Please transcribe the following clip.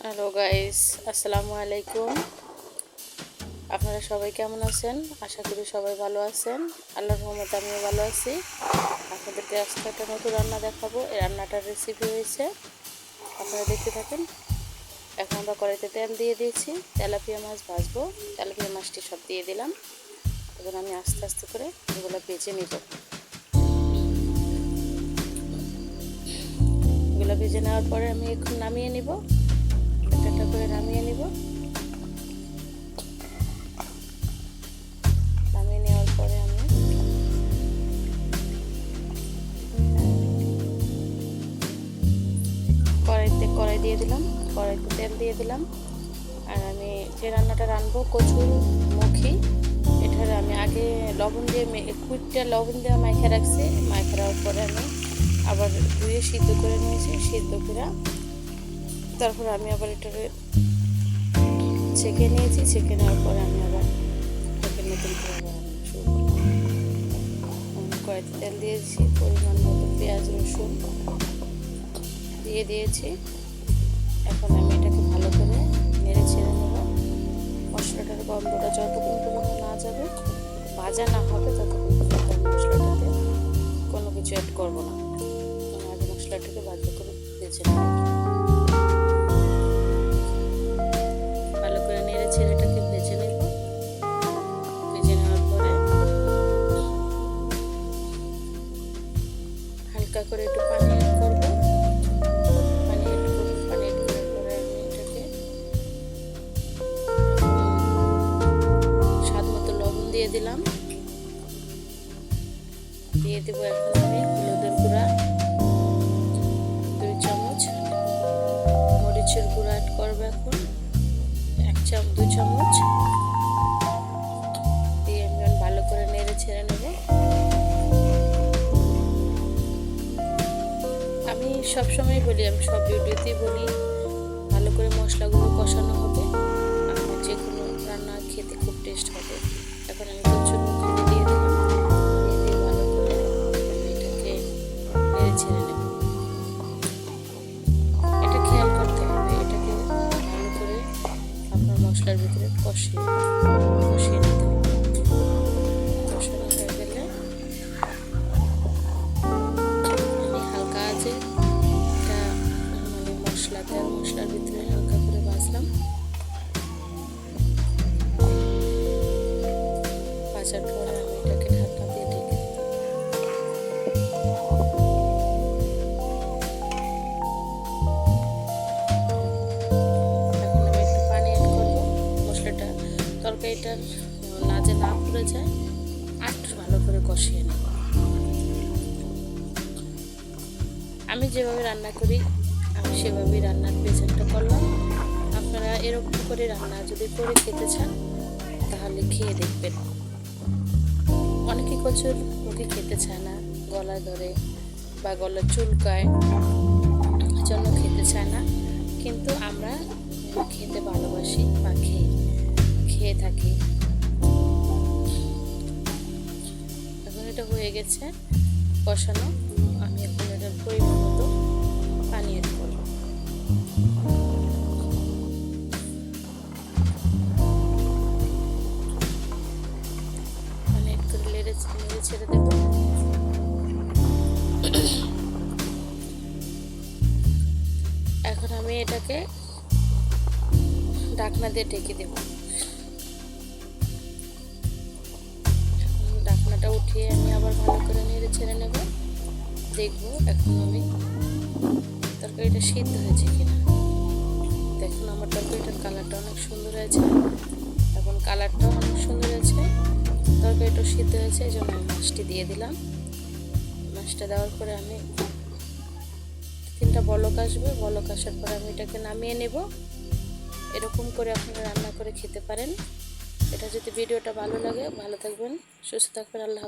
Hello guys, আসসালামু আলাইকুম। আপনারা সবাই কেমন আছেন? আশা করি সবাই ভালো আছেন। আল্লাহর রহমতে আমিও ভালো আছি। আপনাদেরকে আজকে একটা নতুন রান্না দেখাবো। এই রান্নাটার রেসিপি হয়েছে, আপনারা দেখতে থাকেন। এখন আমরা কড়াইতে তেল দিয়ে দিয়েছি, তেলাপিয়া মাছ ভাজবো। তেলাপিয়া মাছটি সব দিয়ে দিলাম। এখন আমি আস্তে আস্তে করে এগুলো ভেজে নিব। এগুলো ভেজে নেওয়ার পরে আমি এখন নামিয়ে নিব, একটা করে নামিয়ে নিব। নামিয়ে নেওয়ার পরে আমি কড়াই দিয়ে দিলাম, কড়াইতে তেল দিয়ে দিলাম। আর আমি যে রান্নাটা রানবো কচুর মুখী, এটার আমি আগে লবণ দিয়ে কুইটটা লবণ দিয়ে মাইখা রাখছি। মাইখা রাখার পরে আমি আবার ধুয়ে সিদ্ধ করে নিয়েছি। সিদ্ধ করে তারপর আমি আবার এটাকে ছেঁকে নিয়েছি। ছেঁকে নেওয়ার পরে আমি আবার এটাকে নতুন করে রান্না শুরু করব। কড়াইতে তেল দিয়েছি, পরিমাণ মতো পেঁয়াজ রসুন দিয়ে দিয়েছি। এখন আমি এটাকে ভালো করে নেড়ে ছেড়ে নেব। মশলাটার গন্ধটা যতক্ষণ পর্যন্ত না যাবে, ভাজা না হবে, ততক্ষণ পর্যন্ত আমি মশলাটাতে কোনো কিছু অ্যাড করবো না। আগে মশলাটাকে ভালো করে ভেজে নেব। ভালো করে নেড়ে ছেড়ে এটাকে ভেজে নেব। ভেজে নেওয়ার পরে হালকা করে একটু পানি অ্যাড করবো। দিয়ে দিলাম, দিয়ে দেবো এখন আমি হলুদের গুঁড়া 2 চামচ, মরিচের গুঁড়া অ্যাড করবো এখন 2 চামচ দিয়ে আমি ভালো করে নেড়ে ছেড়ে নেব। আমি সবসময় বলি, আমি সব ভিডিওতেই বলি, ভালো করে মশলাগুলো কষানো হবে, আমার যে কোনো রান্না খেতে খুব টেস্ট হবে। এখন আমি কচুর মুখী দিয়ে দিলাম, দিয়ে দিয়ে ভালো করে এটাকে নেড়ে ছেড়ে নেব। এটা খেয়াল করতে হবে, এটাকে ভালো করে আপনার মশলার ভিতরে কষিয়ে নিতে হবে। কষানো হয়ে গেলে আমি হালকা আঁচে এটা মশলার ভিতরে হালকা করে ভাজলাম। ভাজার পরে আমি এটাকে ঢাকনা দিয়ে ঢেকে দিই। এখন আমি একটু পানি অ্যাড করবো। মশলাটা তরকারিটার না পুড়ে যায়, আর একটু ভালো করে কষিয়ে নেব। আমি যেভাবে রান্না করি, আমি সেভাবেই রান্নার পেছনটা করলাম। আপনারা এরকম করে রান্না যদি করে খেতে চান তাহলে খেয়ে দেখবেন। অনেকে কচুর মুখী খেতে চায় না, গলায় ধরে বা গলা চুলকায়, জন্য খেতে চায় না, কিন্তু আমরা খেতে ভালোবাসি বা খেয়ে থাকি। এখন এটা হয়ে গেছে কষানো, আমি এখন এটার পরিমাণ মতো পানি অ্যাড করব। নেড়ে ছেড়ে দেব। এখন আমি এটাকে ঢাকনা দিয়ে ঢেকে দেব। ঢাকনাটা উঠিয়ে আমি আবার ভালো করে নেড়ে ছেড়ে নেব। দেখব এখন আমি তরকারিটা সিদ্ধ হয়েছে কিনা। দেখুন আমার তরকারিটার কালারটা অনেক সুন্দর হয়েছে, এখন কালারটাও অনেক সুন্দর হয়েছে, তরকারিটা সিদ্ধ হয়েছে। এই জন্য আমি মাছটি দিয়ে দিলাম। মাছটা দেওয়ার পরে আমি 3টা বলক আসবে। বলক আসার পরে আমি এটাকে নামিয়ে নেব। এরকম করে আপনারা রান্না করে খেতে পারেন। এটা যদি ভিডিওটা ভালো লাগে, ভালো থাকবেন, সুস্থ থাকবেন। আল্লাহ হাফেজ।